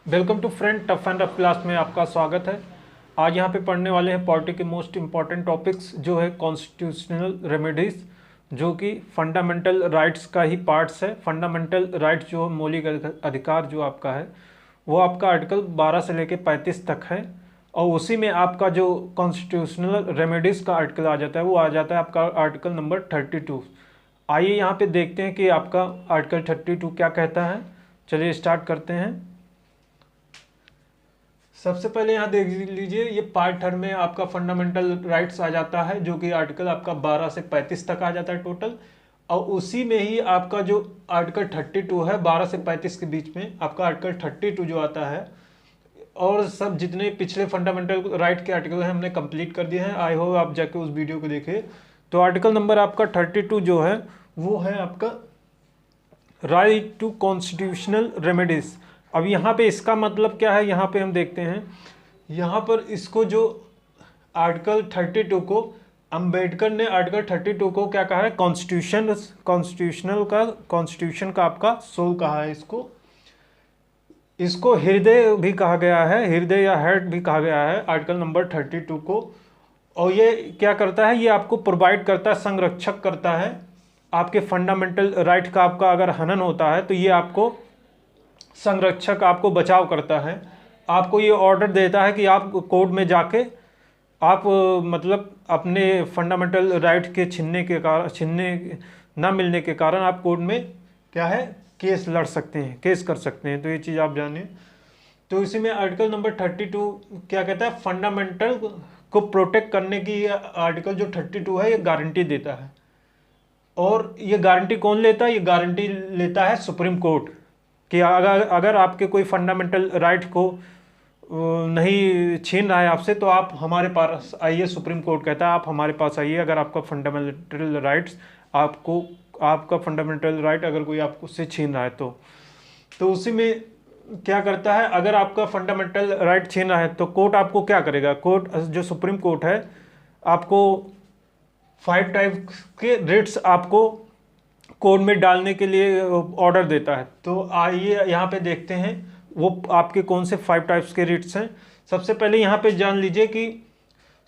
Welcome to friend tough and rough class में आपका स्वागत है। आज यहाँ पे पढ़ने वाले हैं पॉलिटी के मोस्ट इम्पॉर्टेंट टॉपिक्स जो है कॉन्स्टिट्यूशनल रेमेडीज, जो कि फंडामेंटल राइट्स का ही पार्ट्स है। फंडामेंटल राइट्स जो मौलिक अधिकार जो आपका है वो आपका आर्टिकल 12 से लेकर 35 तक है, और उसी में आपका जो कॉन्स्टिट्यूशनल रेमेडीज़ का आर्टिकल आ जाता है वो आ जाता है आपका आर्टिकल नंबर 32। आइए यहाँ पे देखते हैं कि आपका आर्टिकल 32 क्या कहता है। चलिए स्टार्ट करते हैं। सबसे पहले यहाँ देख लीजिए, ये पार्ट थर्ड में आपका फंडामेंटल राइट्स आ जाता है, जो कि आर्टिकल आपका 12 से 35 तक आ जाता है टोटल। और उसी में ही आपका जो आर्टिकल 32 है 12 से 35 के बीच में आपका आर्टिकल 32 जो आता है, और सब जितने पिछले फंडामेंटल राइट के आर्टिकल हैं हमने कंप्लीट कर दिए हैं। आई होप आप जाके उस वीडियो को देखें। तो आर्टिकल नंबर आपका 32 जो है वो है आपका राइट टू कॉन्स्टिट्यूशनल रेमेडीज। अब यहाँ पे इसका मतलब क्या है, यहाँ पे हम देखते हैं। यहाँ पर इसको जो आर्टिकल 32 को अंबेडकर ने आर्टिकल 32 को क्या कहा है, कॉन्स्टिट्यूशन का आपका सोल कहा है। इसको हृदय भी कहा गया है, हृदय या हेड भी कहा गया है आर्टिकल नंबर 32 को। और ये क्या करता है, ये आपको प्रोवाइड करता है, संरक्षक करता है आपके फंडामेंटल राइट का। आपका अगर हनन होता है तो ये आपको संरक्षक, आपको बचाव करता है। आपको ये ऑर्डर देता है कि आप कोर्ट में जाके आप मतलब अपने फंडामेंटल राइट के छीनने ना मिलने के कारण आप कोर्ट में क्या है, केस लड़ सकते हैं, केस कर सकते हैं। तो ये चीज़ आप जानिए। तो इसी में आर्टिकल नंबर 32 क्या कहता है, फंडामेंटल को प्रोटेक्ट करने की आर्टिकल जो 32 है ये गारंटी देता है। और ये गारंटी कौन लेता है, ये गारंटी लेता है सुप्रीम कोर्ट, कि अगर आपके कोई फंडामेंटल राइट को नहीं छीन रहा है आपसे तो आप हमारे पास आइए। सुप्रीम कोर्ट कहता है आप हमारे पास आइए अगर आपका फंडामेंटल राइट्स आपका फंडामेंटल राइट अगर कोई आपको से छीन रहा है तो उसी में क्या करता है, अगर आपका फंडामेंटल राइट छीन रहा है तो कोर्ट आपको क्या करेगा। कोर्ट जो सुप्रीम कोर्ट है आपको 5 टाइप के रिट्स आपको कोर्ट में डालने के लिए ऑर्डर देता है। तो आइए यहाँ पे देखते हैं वो आपके कौन से 5 टाइप्स के रिट्स हैं। सबसे पहले यहाँ पे जान लीजिए कि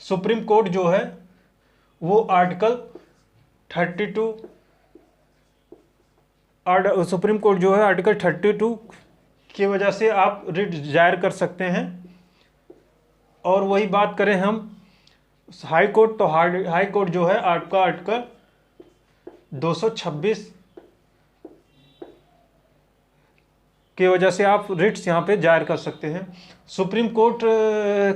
सुप्रीम कोर्ट जो है वो आर्टिकल 32 सुप्रीम कोर्ट जो है आर्टिकल 32 की वजह से आप रिट जाहिर कर सकते हैं। और वही बात करें हम हाई कोर्ट, तो हाई कोर्ट जो है आपका आर्टिकल 226 की वजह से आप रिट्स यहाँ पे जाहिर कर सकते हैं। सुप्रीम कोर्ट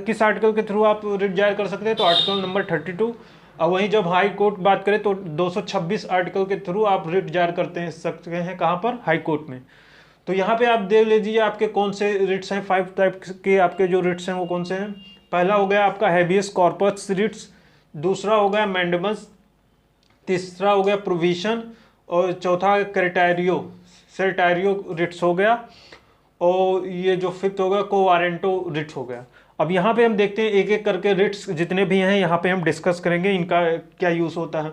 किस आर्टिकल के थ्रू आप रिट जाहिर कर सकते हैं, तो आर्टिकल नंबर 32। और वहीं जब हाई कोर्ट बात करें तो 226 आर्टिकल के थ्रू आप रिट जाहिर करते सकते हैं, कहाँ पर, हाई कोर्ट में। तो यहाँ पे आप देख लीजिए आपके कौन से रिट्स हैं, 5 टाइप के आपके जो रिट्स हैं वो कौन से हैं। पहला हो गया आपका हैबियस कॉर्पस रिट्स, दूसरा हो गया मैंडेमस, तीसरा हो गया प्रोविजन, और चौथा सेरेटारियो रिट्स हो गया, और ये जो फिफ्थ होगा कोवारेंटो रिट्स हो गया। अब यहाँ पे हम देखते हैं एक एक करके रिट्स जितने भी हैं यहाँ पे हम डिस्कस करेंगे इनका क्या यूज़ होता है।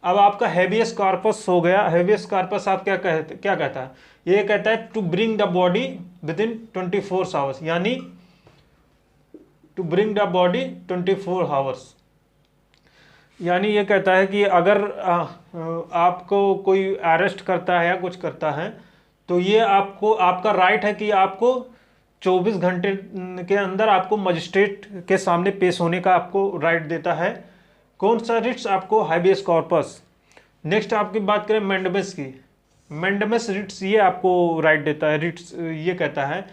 अब आपका हैबियस कॉर्पस हो गया। हैबियस कॉर्पस आप क्या कहता है, ये कहता है to bring the body within 24 hours, यानी to bring the body 24 hours. यानी ये कहता है कि अगर आपको कोई अरेस्ट करता है या कुछ करता है तो ये आपका राइट है कि आपको 24 घंटे के अंदर आपको मजिस्ट्रेट के सामने पेश होने का आपको राइट देता है। कौन सा रिट्स, आपको हैबियस कॉर्पस। नेक्स्ट आपकी बात करें मैंडेमस की, मैंडेमस रिट्स ये आपको राइट देता है। रिट्स ये कहता है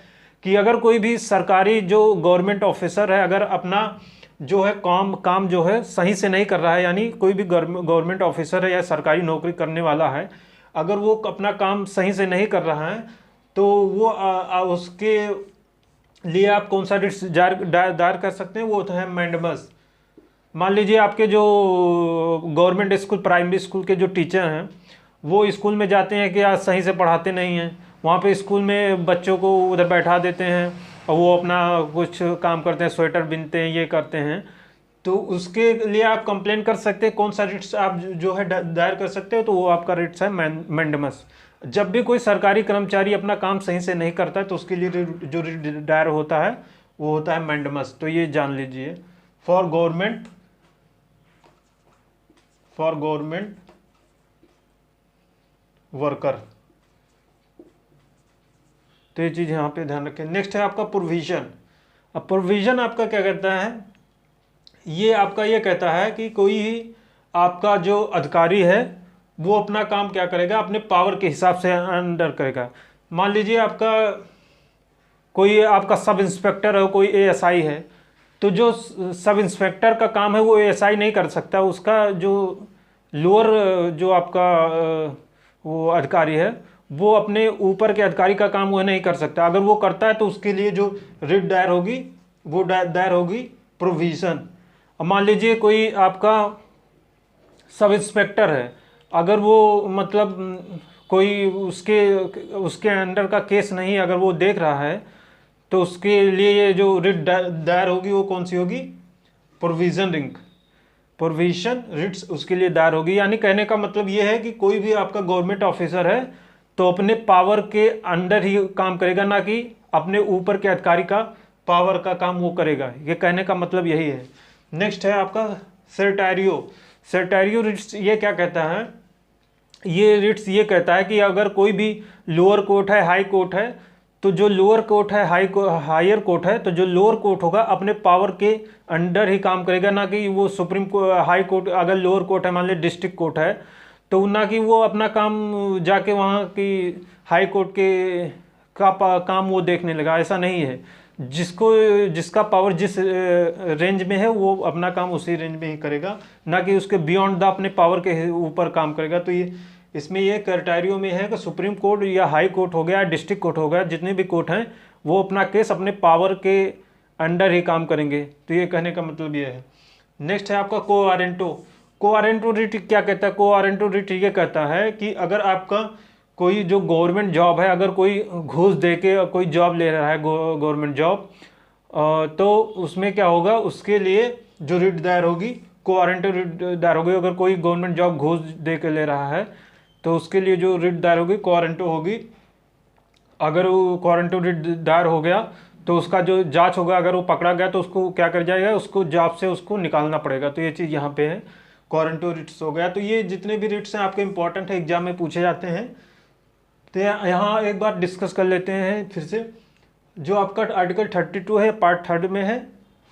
कि अगर कोई भी सरकारी जो गवर्नमेंट ऑफिसर है अगर अपना जो है काम जो है सही से नहीं कर रहा है, यानी कोई भी गवर्नमेंट ऑफिसर है या सरकारी नौकरी करने वाला है, अगर वो अपना काम सही से नहीं कर रहा है तो वो उसके लिए आप कौन सा रिट्स दायर कर सकते हैं, वो होता है मैंडेमस। मान लीजिए आपके जो गवर्नमेंट स्कूल, प्राइमरी स्कूल के जो टीचर हैं वो स्कूल में जाते हैं कि आज सही से पढ़ाते नहीं हैं, वहाँ पे स्कूल में बच्चों को उधर बैठा देते हैं और वो अपना कुछ काम करते हैं, स्वेटर बिनते हैं, ये करते हैं। तो उसके लिए आप कंप्लेन कर सकते हैं। कौन सा रिट्स आप जो है दायर कर सकते हो, तो वो आपका रिट्स है मैंडेमस। जब भी कोई सरकारी कर्मचारी अपना काम सही से नहीं करता है तो उसके लिए जो रिट दायर होता है वो होता है मैंडमस। तो ये जान लीजिए, फॉर गवर्नमेंट वर्कर। तो ये चीज़ यहाँ पे ध्यान रखें। नेक्स्ट है आपका प्रोविजन। अब प्रोविजन आपका क्या कहता है, ये आपका ये कहता है कि कोई आपका जो अधिकारी है वो अपना काम क्या करेगा, अपने पावर के हिसाब से अंडर करेगा। मान लीजिए आपका कोई आपका सब इंस्पेक्टर है, कोई एएसआई है, तो जो सब इंस्पेक्टर का काम है वो एएसआई नहीं कर सकता। उसका जो लोअर जो आपका वो अधिकारी है वो अपने ऊपर के अधिकारी का काम वो नहीं कर सकता। अगर वो करता है तो उसके लिए जो रिट दायर होगी वो दायर होगी प्रोविजन। अब मान लीजिए कोई आपका सब इंस्पेक्टर है, अगर वो मतलब कोई उसके अंडर का केस नहीं अगर वो देख रहा है तो उसके लिए ये जो रिट दायर होगी वो कौन सी होगी, प्रोविजन रिट्स उसके लिए दायर होगी। यानी कहने का मतलब ये है कि कोई भी आपका गवर्नमेंट ऑफिसर है तो अपने पावर के अंडर ही काम करेगा, ना कि अपने ऊपर के अधिकारी का पावर का काम वो करेगा। ये कहने का मतलब यही है। नेक्स्ट है आपका सर्टारियो रिट्स। ये क्या कहता है, ये रिट्स ये कहता है कि अगर कोई भी लोअर कोर्ट है, हाई कोर्ट है, तो जो लोअर कोर्ट है हायर कोर्ट है, तो जो लोअर कोर्ट होगा अपने पावर के अंडर ही काम करेगा, ना कि वो हाई कोर्ट अगर लोअर कोर्ट है, मान लीजिए डिस्ट्रिक्ट कोर्ट है, तो ना कि वो अपना काम जाके वहाँ की हाई कोर्ट के काम वो देखने लगा। ऐसा नहीं है, जिसका पावर जिस रेंज में है वो अपना काम उसी रेंज में ही करेगा, ना कि उसके बियॉन्ड द अपने पावर के ऊपर काम करेगा। तो ये इसमें ये क्राइटेरियो में है कि सुप्रीम कोर्ट या हाई कोर्ट हो गया, डिस्ट्रिक्ट कोर्ट हो गया, जितने भी कोर्ट हैं वो अपना केस अपने पावर के अंडर ही काम करेंगे। तो ये कहने का मतलब ये है। नेक्स्ट है आपका कोआरेंटो रिट। क्या कहता है कोआरेंटो रिट, ये कहता है कि अगर आपका कोई जो गवर्नमेंट जॉब है, अगर कोई घूस दे के कोई जॉब ले रहा है गवर्नमेंट जॉब, तो उसमें क्या होगा, उसके लिए जो रिट दायर होगी कोआरेंटो रिट दायर होगी। अगर कोई गवर्नमेंट जॉब घूस दे के ले रहा है तो उसके लिए जो रिट दायर होगी कोआरेंटो होगी। अगर वो कोआरेंटो रिट दायर हो गया तो उसका जो जांच होगा, अगर वो पकड़ा गया तो उसको क्या कर जाएगा, उसको जॉब से उसको निकालना पड़ेगा। तो ये चीज़ यहाँ पे है, कोआरेंटो रिट्स हो गया। तो ये जितने भी रिट्स हैं आपके इंपॉर्टेंट है, एग्जाम में पूछे जाते हैं। तो यहाँ एक बार डिस्कस कर लेते हैं फिर से। जो आपका आर्टिकल 32 है, पार्ट 3 में है,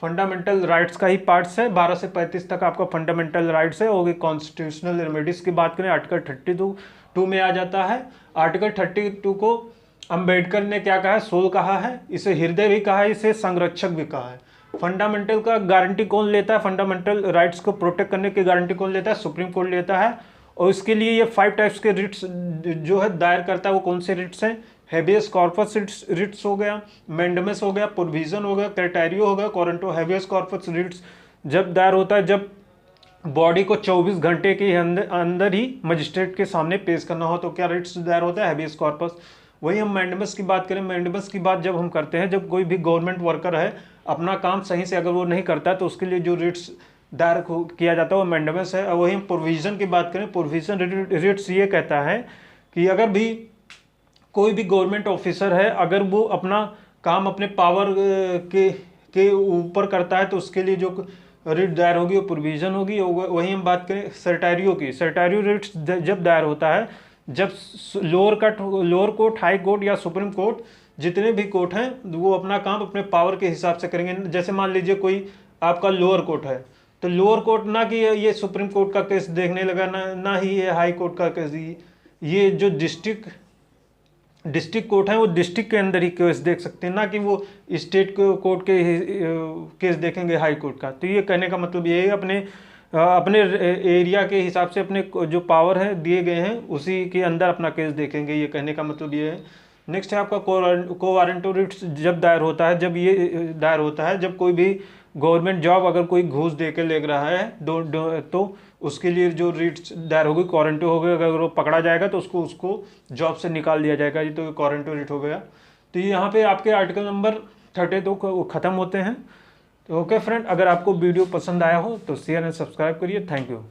फंडामेंटल राइट्स का ही पार्ट्स है। 12 से 35 तक आपका फंडामेंटल राइट्स है। और कॉन्स्टिट्यूशनल रेमेडीज की बात करें आर्टिकल 32 में आ जाता है। आर्टिकल 32 को अंबेडकर ने क्या कहा है, सोल कहा है, इसे हृदय भी कहा है, इसे संरक्षक भी कहा है। फंडामेंटल का गारंटी कौन लेता है, फंडामेंटल राइट्स को प्रोटेक्ट करने की गारंटी कौन लेता है, सुप्रीम कोर्ट लेता है। और इसके लिए ये 5 टाइप्स के रिट्स जो है दायर करता है। वो कौन से रिट्स हैं, हेबियस कॉर्पस रिट्स हो गया, मैंडमस हो गया, प्रोविजन हो गया, क्राइटेरियो हो गया, कोआरेंटो। हेबियस कॉर्पस रिट्स जब दायर होता है जब बॉडी को 24 घंटे के अंदर ही मजिस्ट्रेट के सामने पेश करना हो, तो क्या रिट्स दायर होता है, हेबियस कॉर्पस। वही हम मैंडमस की बात करें, मैंडमस की बात जब हम करते हैं, जब कोई भी गवर्नमेंट वर्कर है अपना काम सही से अगर वो नहीं करता है तो उसके लिए जो रिट्स दायर किया जाता है वो मैंडमस है। और वही हम प्रोविजन की बात करें, प्रोविजन रिट्स ये कहता है कि अगर भी कोई भी गवर्नमेंट ऑफिसर है, अगर वो अपना काम अपने पावर के ऊपर करता है तो उसके लिए जो रिट दायर होगी वो प्रोविजन होगी। वही हम बात करें सर्टारियो की, सर्टारियो रिट्स जब दायर होता है जब लोअर कोर्ट, हाई कोर्ट या सुप्रीम कोर्ट, जितने भी कोर्ट हैं वो अपना काम अपने पावर के हिसाब से करेंगे। जैसे मान लीजिए कोई आपका लोअर कोर्ट है, तो लोअर कोर्ट ना कि ये सुप्रीम कोर्ट का केस देखने लगा, ना ही ये हाई कोर्ट का केस, ये जो डिस्ट्रिक्ट कोर्ट है वो डिस्ट्रिक्ट के अंदर ही केस देख सकते हैं, ना कि वो स्टेट कोर्ट के केस देखेंगे हाई कोर्ट का। तो ये कहने का मतलब ये है अपने एरिया के हिसाब से अपने जो पावर है दिए गए हैं उसी के अंदर अपना केस देखेंगे। ये कहने का मतलब ये है। नेक्स्ट है आपका कोआरेंटो रिट्स जब दायर होता है, जब ये दायर होता है जब कोई भी गवर्नमेंट जॉब अगर कोई घूस दे के ले रहा है तो उसके लिए जो रिट्स दायर होगी कोआरेंटो हो गया। अगर वो पकड़ा जाएगा तो उसको जॉब से निकाल दिया जाएगा। ये तो कोआरेंटो रिट हो गया। तो यहाँ पे आपके आर्टिकल नंबर 32 खत्म होते हैं। तो ओके फ्रेंड, अगर आपको वीडियो पसंद आया हो तो शेयर एंड सब्सक्राइब करिए। Thank you.